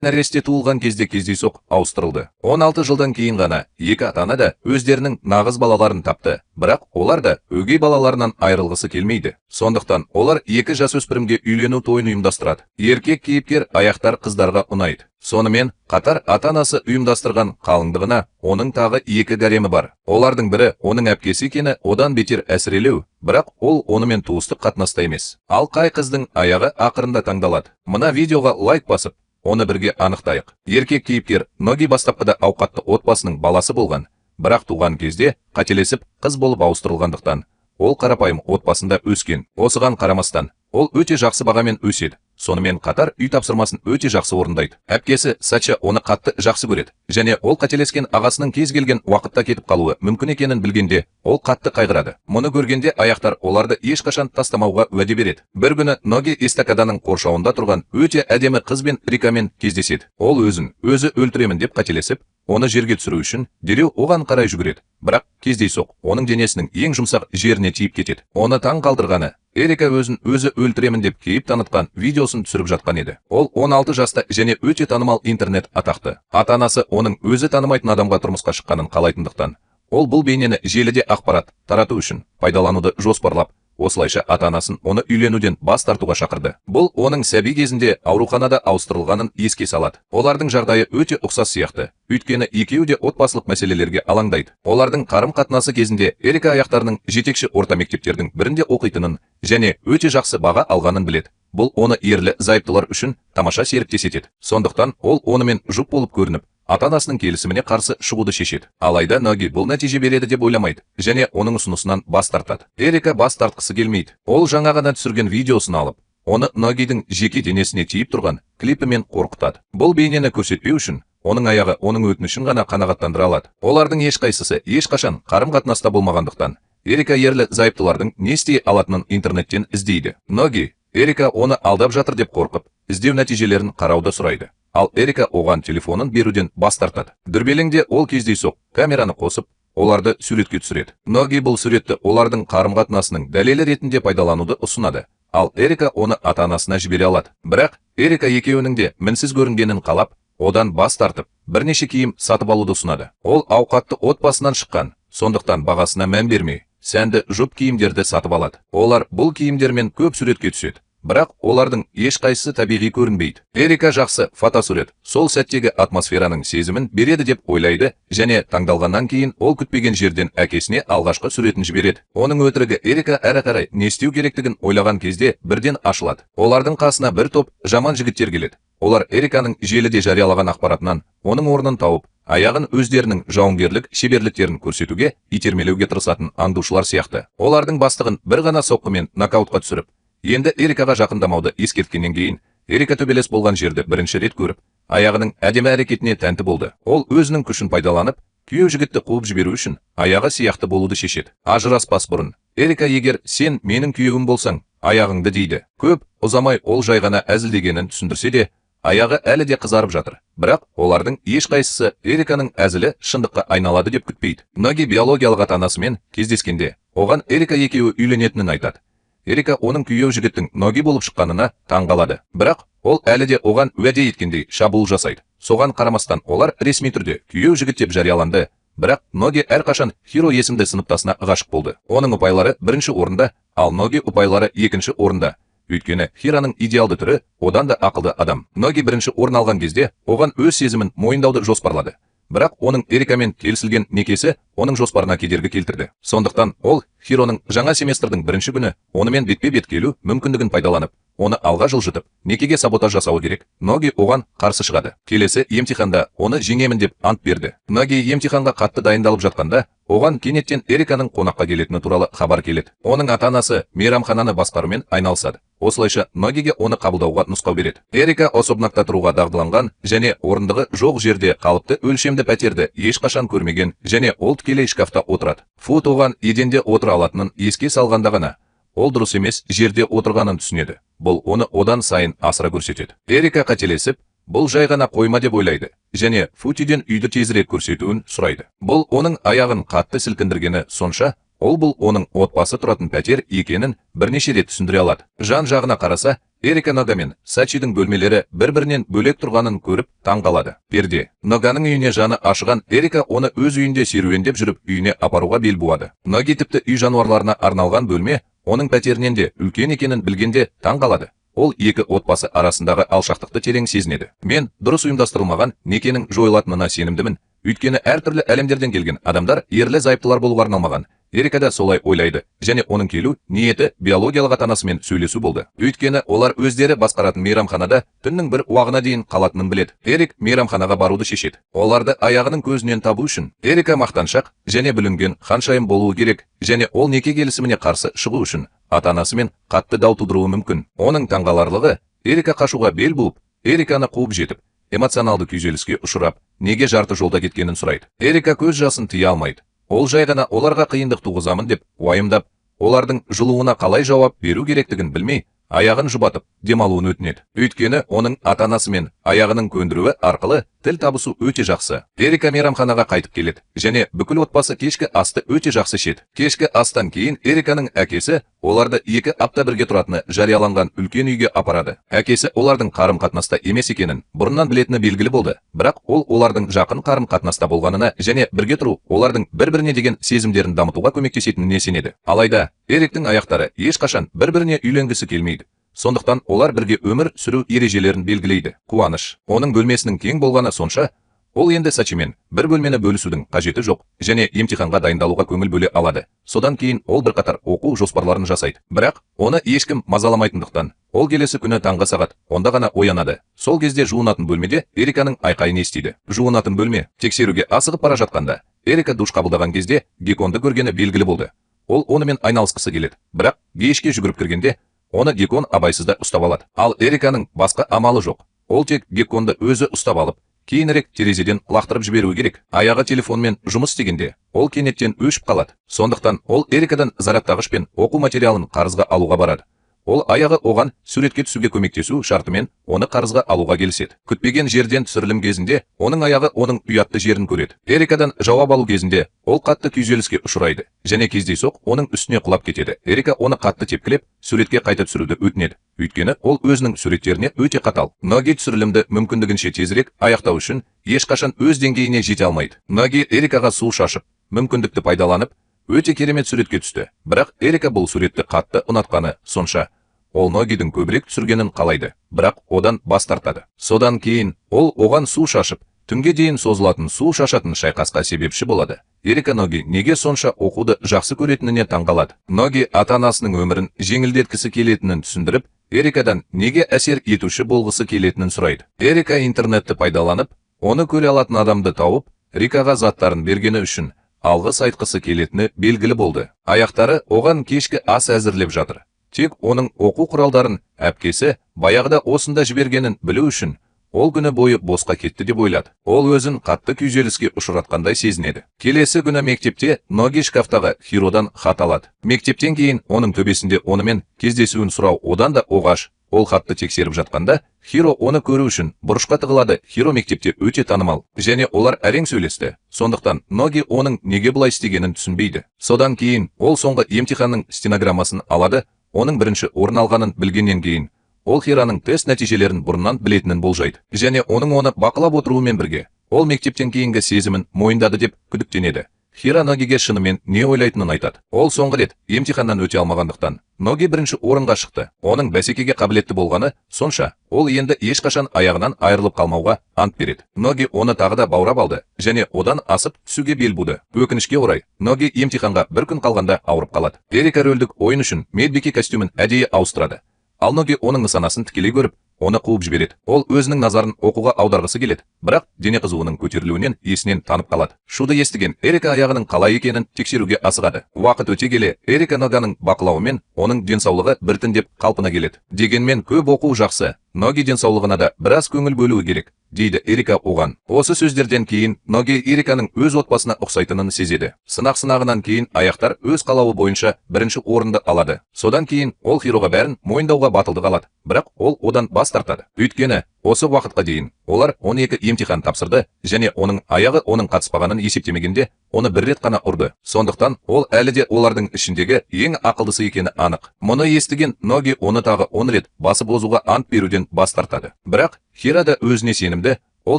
нәресте туылған кезде кездейсоқ ауыстырылды. 16 жылдан кейін ғана екі ата-ана да өздерінің нағыз балаларын тапты, бірақ олар да өгей балаларынан айырылғысы келмейді. Сондықтан олар екі жасөспірімге үйлену тойын ұйымдастырады. Еркек кейіпкер аяқтар қыздарға ұнайды. Сонымен қатар ата-анасы ұйымдастырған қалыңдығына оның тағы екі гаремі бар. Олардың бірі оның әпкесі екені одан бетер әсірелеу, бірақ ол онымен туыстық қатынаста емес. Ал қай қыздың аяғы ақырында таңдалады. Мына видеоға лайк басып, оны бірге анықтайық. Еркек кейіпкер Ноги бастапқыда ауқатты отбасының баласы болған, бірақ туған кезде қателесіп қыз болып ауыстырылғандықтан ол қарапайым отбасында өскен. Осыған қарамастан ол өте жақсы бағамен өседі. Сонымен қатар үй тапсырмасын өте жақсы орындайды. Әпкесі Сача оны қатты жақсы көреді, және ол қателескен ағасының кез келген уақытта кетіп қалуы мүмкін екенін білгенде, ол қатты қайғырады. Мұны көргенде аяқтар оларды ешқашан тастамауға уәде береді. Бір күні Ноги эстакаданың қоршауында тұрған өте әдемі қызбен Рикамен кездеседі. Ол өзі өлтіремін деп қателесіп, оны жерге түсіру үшін дереу оған қарай жүгіреді. Бірақ кездейсоқ оның денесінің ең жұмсақ жеріне тиіп кетеді. Оны таң қалдырғаны, Эрика өзі өлтіремін деп кейіп танытқан видеосын түсіріп жатқан еді. Ол 16 жаста және өте танымал интернет атақты. Ата-анасы оның өзі танымайтын адамға тұрмысқа шыққанын қалайтындықтан, ол бұл бейнені желіде ақпарат тарату үшін пайдалануды жоспарлап, осылайша ата-анасын оны үйленуден бас тартуға шақырды. Бұл оның сәби кезінде ауруханада ауыстырылғанын еске салады. Олардың жағдайы өте ұқсас сияқты, өйткені екеуі де отбасылық мәселелерге алаңдайды. Олардың қарым-қатынасы кезінде Эрика аяқтарының жетекші орта мектептердің бірінде оқитынын және өте жақсы баға алғанын біледі. Бұл оны ерлі зайыптылар үшін тамаша серіктес етеді. Сондықтан ол онымен жұп болып көрініп, ата-анасының келісіміне қарсы шығуды шешеді. Алайда Ноги бұл нәтиже береді деп ойламайды және оның ұсынысынан бас тартады. Эрика бас тартқысы келмейді. Ол жаңа ғана түсірген видеосын алып, оны Ногидің жеке денесіне тиіп тұрған клипімен қорқытады. Бұл бейнені көрсетпеу үшін оның аяғы оның өтінішін ғана қанағаттандыра алады. Олардың ешқайсысы ешқашан қарым-қатынаста болмағандықтан, Эрика ерлі зайыптылардың не істей алатынын интернеттен іздейді. Ноги Эрика оны алдап жатыр деп қорқып, іздеу нәтижелерін қарауды сұрайды. Ал Эрика оған телефонын беруден бас тартады. Дүрбелеңде ол кездейсоқ камераны қосып, оларды суретке түсіреді. Ноги бұл суретті олардың қарым-қатынасының дәлелі ретінде пайдалануды ұсынады. Ал Эрика оны ата-анасына жібере алады. Бірақ Эрика екеуінің де мінсіз көрінгенін қалап, одан бас тартып, бірнеше киім сатып алуды ұсынады. Ол ауқатты отбасынан шыққан, сондықтан бағасына мән бермей, сәнді жұп киімдерді сатып алады. Олар бұл киімдермен көп суретке түседі. Бірақ олардың ешқайсысы табиғи көрінбейді. Эрика жақсы фотосурет сол сәттегі атмосфераның сезімін береді деп ойлайды және таңдалғаннан кейін ол күтпеген жерден әкесіне алғашқы суретін жібереді. Оның өтірігі Эрика әрі қарай не істеу керектігін ойлаған кезде бірден ашылады. Олардың қасына бір топ жаман жігіттер келеді. Олар Эриканың желіде жариялаған ақпаратынан оның орнын тауып, аяғын өздерінің жауынгерлік шеберліктерін көрсетуге итермелеуге тырысатын аңдушылар сияқты. Олардың бастығын бір ғана соққымен нокаутқа түсіріп, енді Эрикаға жақындамауды ескерткеннен кейін, Эрика төбелес болған жерді бірінші рет көріп, аяғының әдемі әрекетіне тәнті болды. Ол өзінің күшін пайдаланып, күйеу жігітті қуып жіберу үшін аяғы сияқты болуды шешеді. Ажыраспас бұрын, Эрика егер сен менің күйеуім болсаң, аяғыңды дейді. Көп ұзамай ол жай ғана әзілдегенін түсіндірсе де, аяғы әлі де қызарып жатыр. Бірақ олардың ешқайсысы Эриканың әзілі шындыққа айналады деп күтпейді. Ноги биологиялық ата-анасымен кездескенде, оған Эрика екеуі үйленетінін айтады. Эрика оның күйеу жігіттің Ноги болып шыққанына таң қалады. Бірақ ол әлі де оған уәде еткендей шабуыл жасайды. Соған қарамастан олар ресми түрде күйеу жігіт деп жарияланды. Бірақ Ноги әрқашан Хиро есімді сыныптасына ғашық болды. Оның ұпайлары бірінші орында, ал Ноги ұпайлары екінші орында. Өйткені Хираның идеалды түрі одан да ақылды адам. Ноги бірінші орын алған кезде оған өз сезімін мойындауды жоспарлады. Бірақ оның Эрикамен келісілген некесі оның жоспарына кедергі келтірді. Сондықтан ол Хироның жаңа семестрдің бірінші күні онымен бетпе-бет келу мүмкіндігін пайдаланып, оны алға жылжытып, некеге саботаж жасауы керек. Ноги оған қарсы шығады. Келесі емтиханда оны жеңемін деп ант берді. Ноги емтиханға қатты дайындалып жатқанда, оған кенеттен Эриканың қонаққа келетіні туралы хабар келеді. Оның ата-анасы мейрамхананы басқарумен айналысады. Осылайша Ногиге оны қабылдауға нұсқау береді. Эрика особнакта тұруға дағдыланған және орындығы жоқ жерде қалыпты өлшемді пәтерді ешқашан көрмеген және ол тікелей шкафта отырады. Фут оған еденде отыра алатынын еске салғанда ғана ол дұрыс емес жерде отырғанын түсінеді. Бұл оны одан сайын асыра көрсетеді. Эрика қателесіп, бұл жай ғана қойма деп ойлайды және Футиден үйді тезірек көрсетуін сұрайды. Бұл оның аяғын қатты сілкіндіргені сонша, ол бұл оның отбасы тұратын пәтер екенін бірнеше рет түсіндіре алады. Жан жағына қараса, Эрика Нога мен Сачидің бөлмелері бір-бірінен бөлек тұрғанын көріп таң қалады. Перде. Ноганың үйіне жаны ашыған Эрика оны өз үйінде серуендеп жүріп үйіне апаруға бел буады. Ноги тіпті үй жануарларына арналған бөлме оның пәтерінен де үлкен екенін білгенде таң қалады. Ол екі отбасы арасындағы алшақтықты терең сезінеді. Мен дұрыс ұйымдастырылмаған некенің жойылатынына сенімдімін. Өйткені әртүрлі әлемдерден келген адамдар ерлі зайыптылар болуға арналмаған. Эрика да солай ойлайды, және оның келу ниеті биологиялық ата-анасымен сөйлесу болды. Өйткені олар өздері басқаратын мейрамханада түннің бір уағына дейін қалатынын біледі. Эрик мейрамханаға баруды шешеді. Оларды аяғының көзінен табу үшін Эрика мақтаншақ және бүлінген ханшайым болуы керек, және ол неке келісіміне қарсы шығу үшін ата-анасымен қатты дау тудыруы мүмкін. Оның таңғаларлығы, Эрика қашуға бел буып, Эриканы қуып жетіп, эмоционалды күйзеліске ұшырап, неге жарты жолда кеткенін сұрайды. Эрика көз жасын тыя алмайды. Ол жай ғана оларға қиындық туғызамын деп уайымдап, олардың жылуына қалай жауап беру керектігін білмей, аяғын жұбатып, демалуын өтінеді. Өйткені оның ата-анасымен аяғының көндіруі арқылы тіл табысу өте жақсы. Эрика мейрамханаға қайтып келеді, және бүкіл отбасы кешкі асты өте жақсы ішеді. Кешкі астан кейін Эриканың әкесі оларды 2 апта бірге тұратыны жарияланған үлкен үйге апарады. Әкесі олардың қарым-қатынаста емес екенін бұрыннан білетіні белгілі болды, бірақ ол олардың жақын қарым-қатынаста болғанына және бірге тұру олардың бір-біріне деген сезімдерін дамытуға көмектесетініне сенеді. Алайда Эриктің аяқтары ешқашан бір-біріне үйленгісі келмейді. Сондықтан олар бірге өмір сүру ережелерін белгілейді. Қуаныш. Оның бөлмесінің кең болғаны сонша, ол енді Сачимен бір бөлмені бөлісудің қажеті жоқ, және емтиханға дайындалуға көңіл бөле алады. Содан кейін ол бірқатар оқу жоспарларын жасайды. Бірақ оны ешкім мазаламайтындықтан, ол келесі күні таңғы сағат 10-да ғана оянады. Сол кезде жуынатын бөлмеде Эриканың айқайын естиді. Жуынатын бөлме тексеруге асығып бара жатқанда, Эрика душ қабылдаған кезде Гекконды көргені белгілі болды. Ол онымен айналысқысы келеді. Бірақ бейішке жүгіріп кіргенде, оны Геккон абайсызда ұстап алады. Ал Эриканың басқа амалы жоқ. Ол тек Гекконды өзі ұстап алып, кейінірек терезеден лақтырып жіберуі керек. Аяғы телефонмен жұмыс істегенде, ол кенеттен өшіп қалады. Сондықтан ол Эрикадан зарядтағыш пен оқу материалын қарызға алуға барады. Ол аяғы оған суретке түсуге көмектесу шартымен оны қарызға алуға келіседі. Күтпеген жерден түсірілім кезінде оның аяғы оның ұятты жерін көреді. Эрикадан жауап алу кезінде ол қатты күйзеліске ұшырайды, және кездейсоқ оның үстіне құлап кетеді. Эрика оны қатты тепкілеп, суретке қайта түсіруді өтінеді. Өйткені ол өзінің суреттеріне өте қатал. Ноги түсірілімді мүмкіндігінше тезірек аяқтау үшін ешқашан өз деңгейіне жете алмайды. Ноги Эрикаға су шашып, мүмкіндікті пайдаланып, өте керемет суретке түсті. Бірақ Эрика бұл суретті қатты ұнатқаны сонша, ол Ногидің көбірек түсіргенін қалайды, бірақ одан бас тартады. Содан кейін ол оған су шашып, түнге дейін созылатын су шашатын шайқасқа себепші болады. Эрика Ноги неге сонша оқуды жақсы көретініне таңғалады. Ноги ата-анасының өмірін жеңілдеткісі келетінін түсіндіріп, Эрикадан неге әсер етуші болғысы келетінін сұрайды. Эрика интернетті пайдаланып, оны көре алатын адамды тауып, Рикаға заттарын бергені үшін алғыс айтқысы келетіні белгілі болды. Аяқтары оған кешкі ас әзірлеп жатыр. Тек оның оқу құралдарын әпкесі баяғыда осында жібергенін білу үшін ол күні бойы босқа кетті деп ойлады. Ол өзін қатты күйзеліске ұшыратқандай сезінеді. Келесі күні мектепте Ноги шкафтағы Хиродан хат алады. Мектептен кейін оның төбесінде онымен кездесуін сұрау одан да оғаш. Ол хатты тексеріп жатқанда, Хиро оны көру үшін бұрышқа тығылады. Хиро мектепте өте танымал, және олар әрең сөйлесті. Сондықтан Ноги оның неге бұлай істегенін түсінбейді. Содан кейін ол соңғы емтиханның стенограммасын алады. Оның бірінші орын алғанын білгеннен кейін, ол Хираның тест нәтижелерін бұрыннан білетінін болжайды. Және оның оны бақылап отыруымен бірге, ол мектептен кейінгі сезімін мойындады деп күдіктенеді. Хира Ногиге шынымен не ойлайтынын айтады. Ол соңғы рет емтиханнан өте алмағандықтан, Ноги бірінші орынға шықты. Оның бәсекеге қабілетті болғаны сонша, ол енді ешқашан аяғынан айырылып қалмауға ант береді. Ноги оны тағы да баурап алды, және одан асып түсуге бел буды. Өкінішке орай, Ноги емтиханға бір күн қалғанда ауырып қалады. Эрика рөлдік ойын үшін медбике костюмін әдейі ауыстырады. Ал Ноги оның нысанасын тікелей көріп, оны қуып жібереді. Ол өзінің назарын оқуға аударғысы келеді, бірақ дене қызуының көтерілуінен есінен танып қалады. Шуды естіген Эрика аяғының қалай екенін тексеруге асығады. Уақыт өте келе, Эрика Ноганың бақылауымен оның денсаулығы біртіндеп қалпына келеді. Дегенмен көп оқу жақсы, Ноги денсаулығына да біраз көңіл бөлуі керек, дейді Эрика оған. Осы сөздерден кейін Ноги Эриканың өз отбасына ұқсайтынын сезеді. Сынағынан кейін аяқтар өз қалауы бойынша бірінші орынды алады. Содан кейін ол Хироға бәрін мойындауға батылдық алады, бірақ ол одан бас тартады. Өйткені Осы уақытқа дейін олар 12 емтихан тапсырды және оның аяғы оның қатыспағанын есептемегенде оны бір рет қана ұрды. Сондықтан ол әлі де олардың ішіндегі ең ақылдысы екені анық. Мұны естіген Ноги оны тағы 10 рет басып озуға ант беруден бас тартады. Бірақ Хира да өзіне сенімді. Ол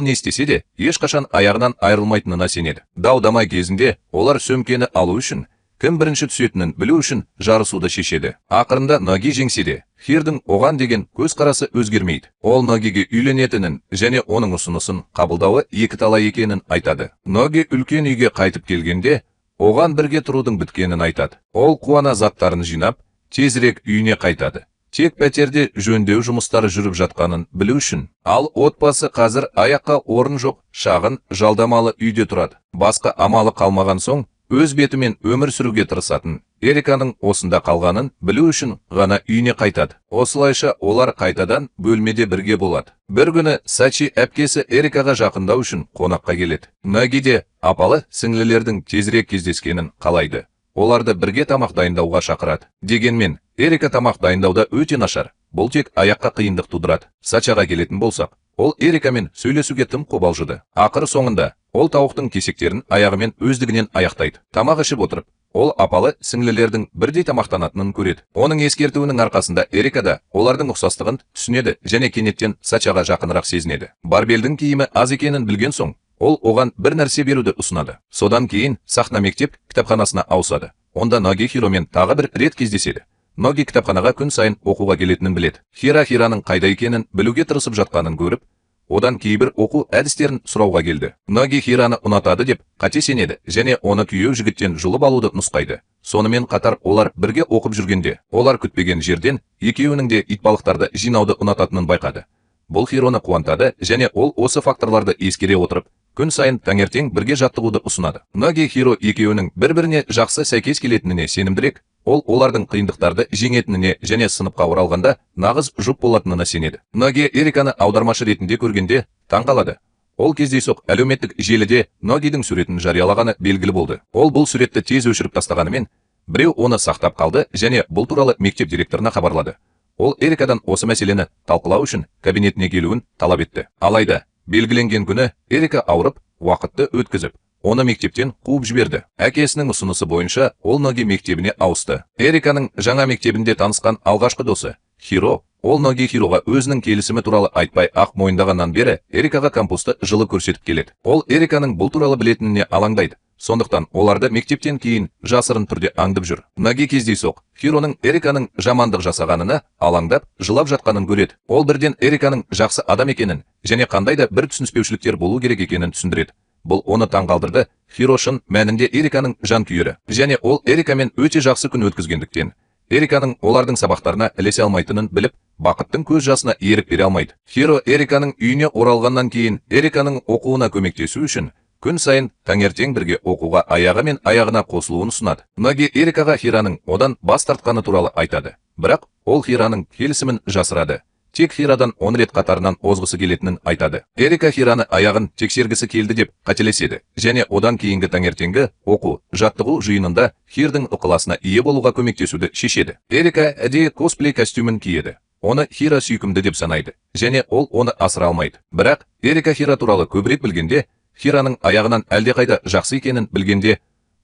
не істесе де ешқашан аяғынан айырылмайтынына сенеді. Дау-дамай кезінде олар сөмкені алу үшін, кім бірінші түсетінін білу үшін жарысуды шешеді. Ақырында Ноги жеңсе де, Хирдің оған деген көзқарасы өзгермейді. Ол Ногиге үйленетінін және оның ұсынысын қабылдауы екі талай екенін айтады. Ноги үлкен үйге қайтып келгенде, оған бірге тұрудың біткенін айтады. Ол қуана заттарын жинап, тезірек үйіне қайтады. Тек пәтерде жөндеу жұмыстары жүріп жатқанын білу үшін. Ал отбасы қазір аяққа орын жоқ, шағын, жалдамалы үйде тұрады. Басқа амалы қалмаған соң, өз бетімен өмір сүруге тырысатын Эриканың осында қалғанын білу үшін ғана үйіне қайтады. Осылайша олар қайтадан бөлмеде бірге болады. Бір күні Сачи әпкесі Эрикаға жақындау үшін қонаққа келеді. Ноги де апалы сіңлілердің тезірек кездескенін қалайды. Оларды бірге тамақ дайындауға шақырады. Дегенмен, Эрика тамақ дайындауда өте нашар. Бұл тек аяққа қиындық тудырады. Сачаға келетін болсақ, ол Эрикамен сөйлесуге тым қобалжыды. Ақыры соңында, ол тауықтың кесектерін аяғымен өздігінен аяқтайды. Тамақ ішіп отырып, ол апалы сіңлілердің бірдей тамақтанатынын көреді. Оның ескертуінің арқасында Эрика да олардың ұқсастығын түсінеді және кенеттен Сачаға жақынырақ сезінеді. Барбелдің киімі аз екенін білген соң, ол оған бір нәрсе беруді ұсынады. Содан кейін сахна мектеп кітапханасына ауысады. Онда Ноги Хиромен тағы бір рет кездеседі. Ноги кітапханаға күн сайын оқуға келетінін біледі. Хираның қайда екенін білуге тырысып жатқанын көріп, одан кейбір оқу әдістерін сұрауға келді. Ноги Хираны ұнатады деп қате сенеді және оны күйеу жігіттен жұлып алуды нұсқайды. Сонымен қатар олар бірге оқып жүргенде, олар күтпеген жерден екеуінің де итбалықтарды жинауды ұнататынын байқады. Бұл Хироны қуантады және ол осы факторларды ескере отырып, күн сайын таңертең бірге жаттығуды ұсынады. Ноги Хиро екеуінің бір-біріне жақсы сәйкес келетініне сенімдірек, ол олардың қиындықтарды жеңетініне және сыныпқа оралғанда нағыз жұп болатынына сенеді. Ноги Эриканы аудармашы ретінде көргенде таң қалады. Ол кездейсоқ әлеуметтік желіде Ногидің суретін жариялағаны белгілі болды. Ол бұл суретті тез өшіріп тастағанымен, біреу оны сақтап қалды және бұл туралы мектеп директорына хабарлады. Ол Эрикадан осы мәселені талқылау үшін кабинетіне келуін талап етті. Алайда, белгіленген күні Эрика ауырып, уақытты өткізіп, оны мектептен қуып жіберді. Әкесінің ұсынысы бойынша ол Ноги мектебіне ауысты. Эриканың жаңа мектебінде танысқан алғашқы досы Хиро, ол Ноги Хироға өзінің келісімі туралы айтпай ақ мойындағаннан бері Эрикаға кампусты жылы көрсетіп келеді. Ол Эриканың бұл туралы білетініне алаңдайды. Сондықтан оларды мектептен кейін жасырын түрде аңдып жүр. Ноги кездейсоқ Хироның Эриканың жамандық жасағанына алаңдап, жылап жатқанын көреді. Ол бірден Эриканың жақсы адам екенін және қандай да бір түсініспеушіліктер болу керек екенін түсіндіреді. Бұл оны таңғалдырды. Хиро шын мәнінде Эриканың жанкүйері және ол Эрикамен өте жақсы күн өткізгендіктен Эриканың олардың сабақтарына ілесе алмайтынын біліп, бақыттың көз жасына ерік бере алмайды. Хиро Эриканың үйіне оралғаннан кейін Эриканың оқуына көмектесу үшін күн сайын таңертең бірге оқуға аяғы мен аяғына қосылуын ұсынады. Ноги Эрикаға Хираның одан бас тартқаны туралы айтады. Бірақ ол Хираның келісімін жасырады. Тек Хирадан 10 рет қатарынан озғысы келетінін айтады. Эрика Хираны аяғын тексергісі келді деп қателеседі және одан кейінгі таңертеңгі оқу, жаттығу жиынында Хирдің ықыласына ие болуға көмектесуді шешеді. Эрика әдейі косплей костюмін киеді. Оны Хира сүйкімді деп санайды және ол оны асыра алмайды. Бірақ Эрика Хира туралы көбірек білгенде, Хираның аяғынан әлдеқайда жақсы екенін білгенде,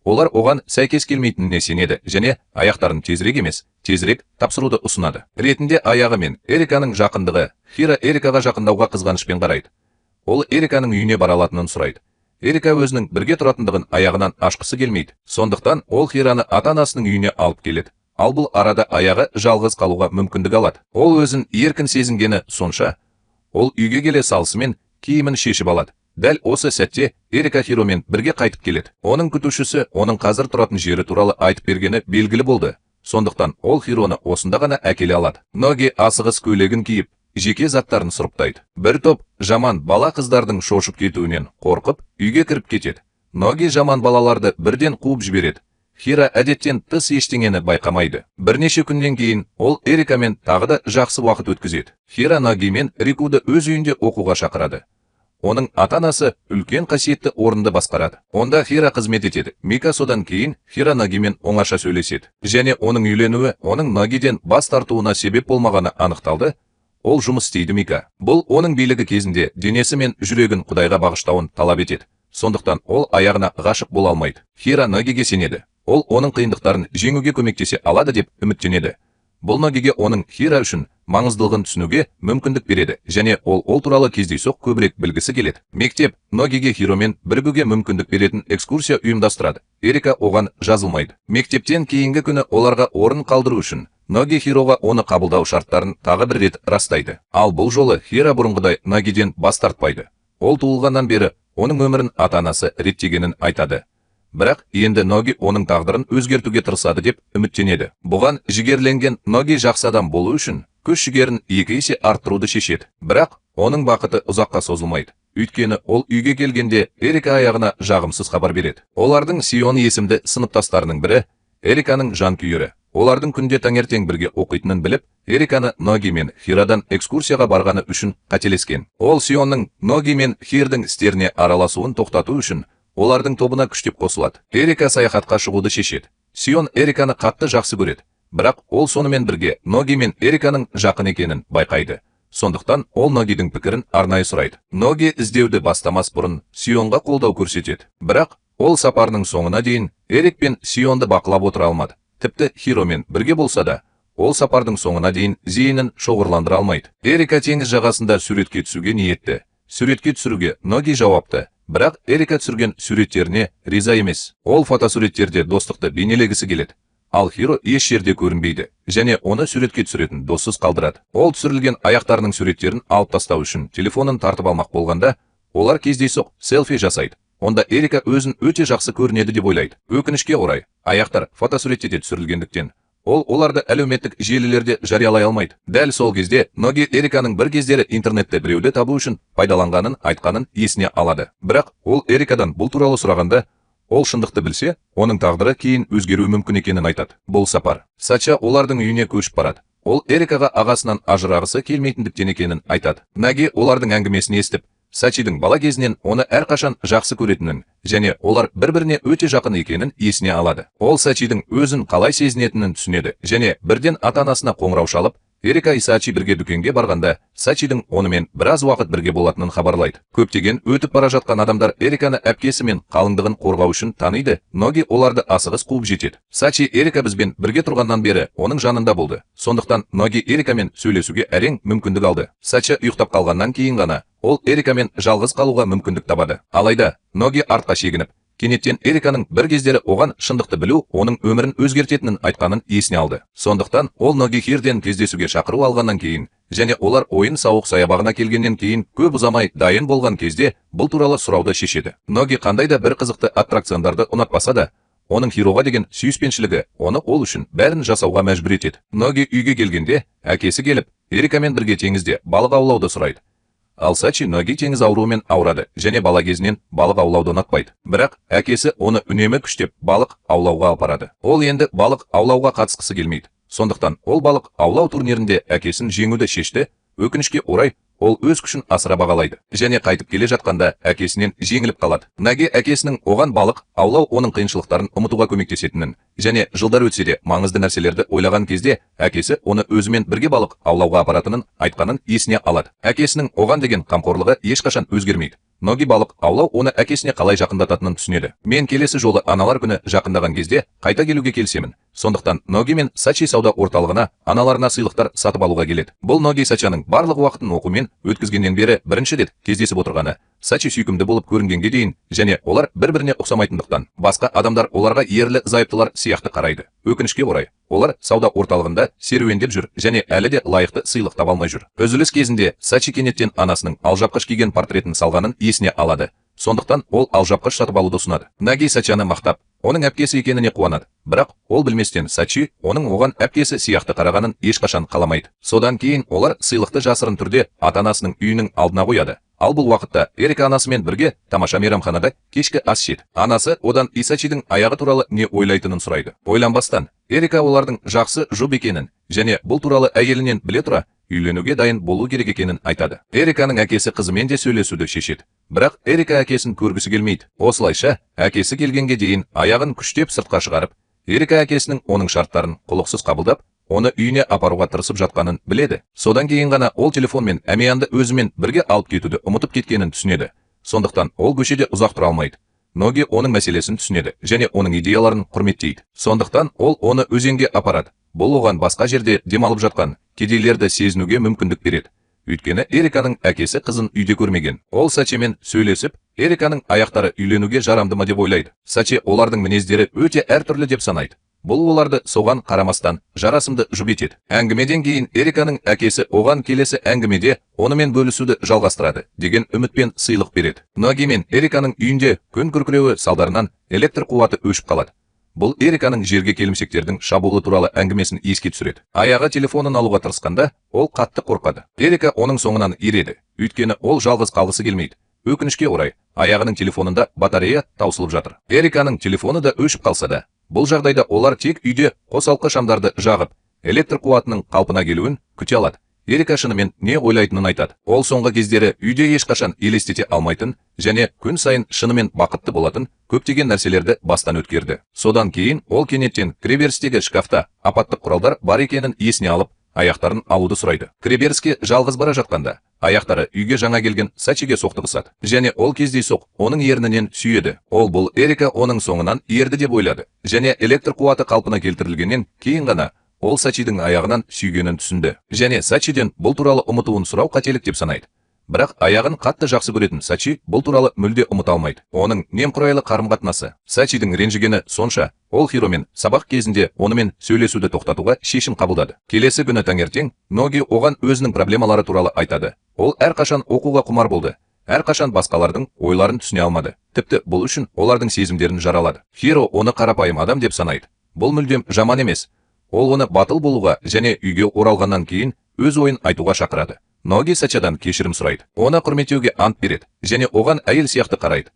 олар оған сәйкес келмейтініне сенеді және аяқтарын тезірек емес, тезірек тапсыруды ұсынады. Ретінде аяғы мен Эриканың жақындығы, Хира Эрикаға жақындауға қызғанышпен қарайды. Ол Эриканың үйіне бара алатынын сұрайды. Эрика өзінің бірге тұратындығын аяғынан ашқысы келмейді. Сондықтан ол Хираны ата-анасының үйіне алып келеді. Ал бұл арада аяғы жалғыз қалуға мүмкіндік алады. Ол өзін еркін сезінгені сонша, ол үйге келе салысымен киімін шешіп алады. Дәл осы сәтте Эрика Хиромен бірге қайтып келеді. Оның күтушісі оның қазір тұратын жері туралы айтып бергені белгілі болды. Сондықтан ол Хироны осында ғана әкеле алады. Ноги асығыс көйлегін киіп, жеке заттарын сұрыптайды. Бір топ жаман бала қыздардың шошып кетуінен қорқып, үйге кіріп кетеді. Ноги жаман балаларды бірден қуып жібереді. Хира әдеттен тыс ештеңені байқамайды. Бірнеше күннен кейін ол Эрикамен тағы да жақсы уақыт өткізеді. Хира Ноги мен Рикуды өз үйінде оқуға шақырады. Оның ата-анасы үлкен қасиетті орынды басқарады. Онда Хира қызмет етеді. Мика содан кейін Хира Ногимен оңаша сөйлеседі. Және оның үйленуі оның Ногиден бас тартуына себеп болмағаны анықталды. ол жұмыс істейді Мика. Бұл оның билігі кезінде денесі мен жүрегін Құдайға бағыштауын талап етеді. Сондықтан ол аяғына ғашық бола алмайды. Хира Ногиге сенеді. Ол оның қиындықтарын жеңуге көмектесе алады деп үміттенеді. Бұл Ногиге оның Хира үшін маңыздылығын түсінуге мүмкіндік береді, және ол туралы кездейсоқ көбірек білгісі келеді. Мектеп Ногиге Хиромен бірігуге мүмкіндік беретін экскурсия ұйымдастырады. Эрика оған жазылмайды. Мектептен кейінгі күні оларға орын қалдыру үшін Ноги Хироға оны қабылдау шарттарын тағы бір рет растайды. Ал бұл жолы Хира бұрынғыдай Ногиден бас тартпайды. Ол туылғаннан бері оның өмірін ата-анасы реттегенін айтады. Бірақ енді Ноги оның тағдырын өзгертуге тырысады деп үміттенеді. Бұған жігерленген Ноги жақсы адам болу үшін күш-жігерін 2 есе арттыруды шешеді. Бірақ оның бақыты ұзаққа созылмайды. Өйткені ол үйге келгенде Эрика аяғына жағымсыз хабар береді. Олардың Сион есімді сыныптастарының бірі Эриканың жанкүйері. Олардың күнде таңертең бірге оқитынын біліп, Эриканы Ноги мен Хирадан экскурсияға барғаны үшін қателескен. Ол Сионның Ноги мен Хирдің істеріне араласуын тоқтату үшін олардың тобына күштеп қосылады. Эрика саяхатқа шығуды шешеді. Сион Эриканы қатты жақсы көреді. Бірақ ол сонымен бірге Ноги мен Эриканың жақын екенін байқайды. Сондықтан ол Ногидің пікірін арнайы сұрайды. Ноги іздеуді бастамас бұрын Сионға қолдау көрсетеді. Бірақ ол сапарының соңына дейін Эрик пен Сионды бақылап отыра алмады. Тіпті Хиромен бірге болса да, ол сапардың соңына дейін зейінін шоғырландыра алмайды. Эрика теңіз жағасында суретке түсуге ниетті. Суретке түсіруге Ноги жауапты. Бірақ Эрика түсірген суреттеріне риза емес. Ол фотосуреттерде достықты бейнелегісі келеді. Ал Хиро еш жерде көрінбейді, және оны суретке түсіретін доссыз қалдырады. Ол түсірілген аяқтарының суреттерін алып тастау үшін телефонын тартып алмақ болғанда, олар кездейсоқ селфи жасайды. Онда Эрика өзін өте жақсы көрінеді деп ойлайды. Өкінішке орай, аяқтар фотосуретте түсірілгендіктен, ол оларды әлеуметтік желілерде жариялай алмайды. Дәл сол кезде Ноги Эриканың бір кездері интернетте біреуді табу үшін пайдаланғанын айтқанын есіне алады. Бірақ ол Эрикадан бұл туралы сұрағанда, ол шындықты білсе, оның тағдыры кейін өзгеруі мүмкін екенін айтады. Бұл сапар Сача олардың үйіне көшіп барады. Ол Эрикаға ағасынан ажырағысы келмейтіндіктен екенін айтады. Ноги олардың әңгімесін естіп, Сачидің бала кезінен оны әрқашан жақсы көретінін, және олар бір-біріне өте жақын екенін есіне алады. Ол Сачидің өзін қалай сезінетінін түсінеді, және бірден ата-анасына қоңырау шалып, Эрика и Сачи бірге дүкенге барғанда, Сачидің онымен біраз уақыт бірге болатынын хабарлайды. Көптеген өтіп бара жатқан адамдар Эриканы әпкесі мен қалыңдығын қорғау үшін таниды. Ноги оларды асығыс қуып жетеді. Сачи Эрика бізбен бірге тұрғаннан бері оның жанында болды. Сондықтан Ноги Эрикамен сөйлесуге әрең мүмкіндік алды. Сачи ұйықтап қалғаннан кейін ғана ол Эрикамен жалғыз қалуға мүмкіндік табады. Алайда Ноги артқа шегініп, кенеттен Эриканың бір кездері оған шындықты білу оның өмірін өзгертетінін айтқанын есіне алды. Сондықтан ол Ноги Хирден кездесуге шақыру алғаннан кейін, және олар ойын-сауық саябағына келгеннен кейін көп ұзамай дайын болған кезде бұл туралы сұрауды шешеді. Ноги қандай да бір қызықты аттракциондарды ұнатпаса да, оның Хироға деген сүйіспеншілігі оны ол үшін бәрін жасауға мәжбүр етеді. Ноги үйге келгенде, әкесі келіп, Эрикамен бірге теңізде балық аулауды сұрайды. Ал Сачи Ноги теңіз ауруымен ауырады, және бала кезінен балық аулауды ұнатпайды. Бірақ әкесі оны үнемі күштеп балық аулауға апарады. Ол енді балық аулауға қатысқысы келмейді. Сондықтан ол балық аулау турнирінде әкесін жеңуді шешті. Өкінішке орай, ол өз күшін асыра бағалайды, және қайтып келе жатқанда әкесінен жеңіліп қалады. Ноги әкесінің оған балық аулау оның қиыншылықтарын ұмытуға көмектесетінін, және жылдар өтсе де маңызды нәрселерді ойлаған кезде әкесі оны өзімен бірге балық аулауға апаратынын айтқанын есіне алады. Әкесінің оған деген қамқорлығы ешқашан өзгермейді. Ноги балық аулау оны әкесіне қалай жақындататынын түсінеді. Мен келесі жолы аналар күні жақындаған кезде қайта келуге келсемін. Сондықтан Ноги мен Сачи сауда орталығына аналарына сыйлықтар сатып алуға келеді. Бұл Ноги Сачаның барлық уақытын оқумен өткізгеннен бері бірінші рет кездесіп отырғаны. Сачи сүйкімді болып көрінгенге дейін, және олар бір-біріне ұқсамайтындықтан, басқа адамдар оларға ерлі зайыптылар сияқты қарайды. Өкінішке орай, олар сауда орталығында серуендеп жүр, және әлі де лайықты сыйлық таба алмай жүр. Үзіліс кезінде Сачи кенеттен анасының алжапқыш киген портретін салғанын есіне алады. Сондықтан ол алжапқыш сатып алуды ұсынады. Ноги Сачаны мақтап, оның әпкесі екеніне қуанады. Бірақ ол білместен Сачи оның оған әпкесі сияқты қарағанын ешқашан қаламайды. Содан кейін олар сыйлықты жасырын түрде ата-анасының үйінің алдына қояды. Ал бұл уақытта Эрика анасымен бірге тамаша мейрамханада кешкі ас жейді. Анасы одан Сачидің аяғы туралы не ойлайтынын сұрайды. Ойланбастан, Эрика олардың жақсы жұп екенін, және бұл туралы әйелінен біле тұра үйленуге дайын болу керек екенін айтады. Эриканың әкесі қызымен де сөйлесуді шешеді. Бірақ Эрика әкесін көргісі келмейді. Осылайша, әкесі келгенге дейін аяғын күштеп сыртқа шығарып, Эрика әкесінің оның шарттарын құлықсыз қабылдап, оны үйіне апаруға тырысып жатқанын біледі. Содан кейін ғана ол телефон мен әмиянды өзімен бірге алып кетуді ұмытып кеткенін түсінеді. Сондықтан ол көшеде ұзақ тұра алмайды. Ноги оның мәселесін түсінеді және оның идеяларын құрметтейді. Сондықтан ол оны өзенге апарады. Бұл оған басқа жерде демалып жатқан кедейлерді сезінуге мүмкіндік береді. Өйткені Эриканың әкесі қызын үйде көрмеген. Ол Сачимен сөйлесіп, Эриканың аяқтары үйленуге жарамды ма деп ойлайды. Сачи олардың мінездері өте әртүрлі деп санайды. Бұл оларды соған қарамастан жарасымды жұп етеді. Әңгімеден кейін Эриканың әкесі оған келесі әңгімеде онымен бөлісуді жалғастырады деген үмітпен сыйлық береді. Ноги мен Эриканың үйінде күн күркіреуі салдарынан электр қуаты өшіп қалады. Бұл Эриканың жерге келімсектердің шабуылы туралы әңгімесін еске түсіреді. Аяғы телефонын алуға тырысқанда, ол қатты қорқады. Эрика оның соңынан ереді, өйткені ол жалғыз қалғысы келмейді. Өкінішке орай, аяғының телефонында батарея таусылып жатыр. Эриканың телефоны да өшіп қалса да, бұл жағдайда олар тек үйде қосалқы шамдарды жағып, электр қуатының қалпына келуін күте алады. Эрика шынымен не ойлайтынын айтады. Ол соңғы кездері үйде ешқашан елестете алмайтын және күн сайын шынымен бақытты болатын көптеген нәрселерді бастан өткерді. Содан кейін ол кенеттен кіреберістегі шкафта апаттық құралдар бар екенін есіне алып, аяқтарын алуды сұрайды. Кіреберіске жалғыз бара жатқанда, аяқтары үйге жаңа келген Сачиге соқтығысады және ол кездейсоқ оның ернінен сүйеді. Ол бұл Эрика оның соңынан ерді деп ойлады және электр қуаты қалпына келтірілгеннен кейін ғана ол Сачидің аяғынан сүйгенін түсінді және Сачиден бұл туралы ұмытуын сұрау қателік деп санайды. Бірақ аяғын қатты жақсы көретін Сачи бұл туралы мүлде ұмыта алмайды. Оның немқұрайлы қарым-қатынасы Сачидің ренжігені сонша, ол Хиромен сабақ кезінде онымен сөйлесуді тоқтатуға шешім қабылдады. Келесі күні таңертең Ноги оған өзінің проблемалары туралы айтады. Ол әрқашан оқуға құмар болды. Әрқашан басқалардың ойларын түсіне алмады. Тіпті бұл үшін олардың сезімдерін жаралады. Хиро оны қарапайым адам деп санайды. Бұл мүлдем жаман емес. Ол оны батыл болуға және үйге оралғаннан кейін өз ойын айтуға шақырады. Ноги Сачадан кешірім сұрайды. Оны құрметтеуге ант береді және оған әйел сияқты қарайды.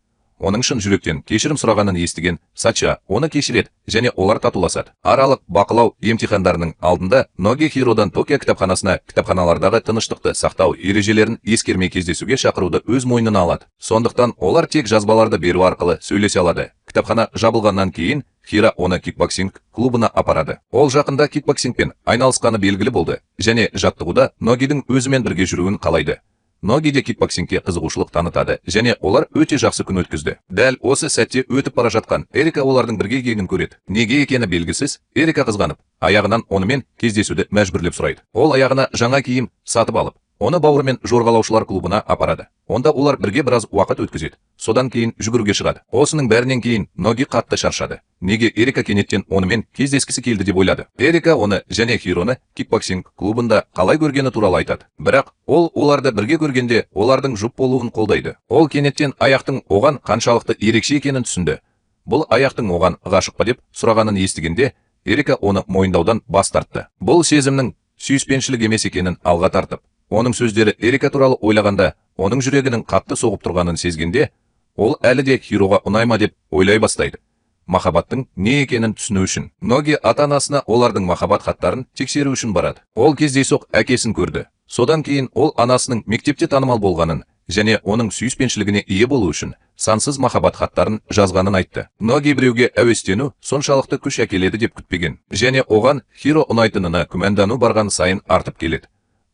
Оның шын жүректен кешірім сұрағанын естіген Сача оны кешіреді және олар татуласады. Аралық бақылау емтихандарының алдында Ноги Хиродан Токио кітапханасына кітапханалардағы тыныштықты сақтау ережелерін ескермей кездесуге шақыруды өз мойнына алады. Сондықтан олар тек жазбаларды беру арқылы сөйлесе алады. Кітапхана жабылғаннан кейін Хира оны кикбоксинг клубына апарады. Ол жақында кикбоксингпен айналысқаны белгілі болды және жаттығуда Ногидің өзімен бірге жүруін қалайды. Ноги де кикбоксингке қызығушылық танытады және олар өте жақсы күн өткізді. Дәл осы сәтте өтіп бара жатқан Эрика олардың бірге екенін көреді. Неге екені белгісіз, Эрика қызғанып, аяғынан онымен кездесуді мәжбүрлеп сұрайды. Ол аяғына жаңа киім сатып алып, оны бауырымен жорғалаушылар клубына апарады. Онда олар бірге біраз уақыт өткізеді. Содан кейін жүгіруге шығады. Осының бәрінен кейін Ноги қатты шаршады. Неге Эрика кенеттен онымен кездескісі келді деп ойлады. Эрика оны және Хироны кикбоксинг клубында қалай көргені туралы айтады. Бірақ ол оларды бірге көргенде олардың жұп болуын қолдайды. Ол кенеттен аяқтың оған қаншалықты ерекше екенін түсінді. Бұл аяқтың оған ғашық па деп сұрағанын естігенде Эрика оны мойындаудан бас тартты. Бұл сезімнің сүйіспеншілік емес екенін алға тартып, оның сөздері Эрика туралы ойлағанда, оның жүрегінің қатты соғып тұрғанын сезгенде, ол әлі де Хироға ұнайма деп ойлай бастайды. Махаббаттың не екенін түсіну үшін. Ноги ата-анасына олардың махаббат хаттарын тексеру үшін барады. Ол кездейсоқ әкесін көрді. Содан кейін ол анасының мектепте танымал болғанын және оның сүйіспеншілігіне ие болу үшін сансыз махаббат хаттарын жазғанын айтты. Ноги біреуге әуестену соншалықты күш әкеледі деп күтпеген және оған Хиро ұнайтынына күмәндану барған сайын артып келеді.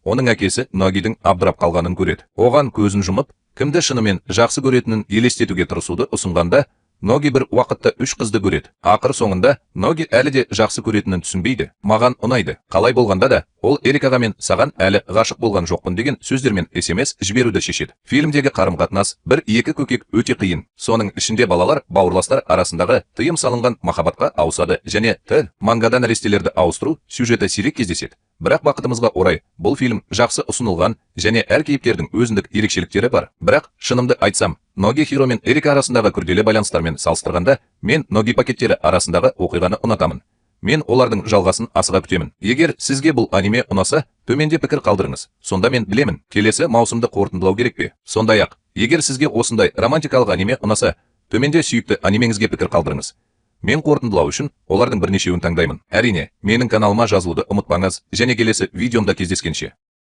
Оның әкесі Ногидің абдырап қалғанын көреді. Оған көзін жұмып, кімді шынымен жақсы көретінін елестетуге тырысуды ұсынғанда, Ноги бір уақытта 3 қызды көреді. Ақыр соңында Ноги әлі де жақсы көретінін түсінбейді. Маған ұнайды. Қалай болғанда да, ол Эрикаға мен саған әлі ғашық болған жоқпын деген сөздермен SMS жіберуді шешеді. Фильмдегі қарым-қатынас 1-2 көкек өте қиын. Соның ішінде балалар бауырластар арасындағы тыйым салынған махаббатқа ауысады және мангадан нәрестелерді ауыстыру сюжеті сирек кездеседі. Бірақ бақытымызға орай, бұл фильм жақсы ұсынылған және әр кейіпкердің өзіндік ерекшеліктері бар. Бірақ шынымды айтсам, Ноги Хиро мен Эрика арасындағы күрделі байланыстармен салыстырғанда, мен Ноги пакеттері арасындағы оқиғаны ұнатамын. Мен олардың жалғасын асыға күтемін. Егер сізге бұл аниме ұнаса, төменде пікір қалдырыңыз. Сонда мен білемін, келесі маусымды қорытындылау керек пе? Сондай-ақ, егер сізге осындай романтикалық аниме ұнаса, төменде сүйікті анимеңізге пікір қалдырыңыз. Мен қорытындылау үшін олардың бірнешеуін таңдаймын. Әрине, менің каналыма жазылуды ұмытпаңыз және келесі видеомда кездескенше.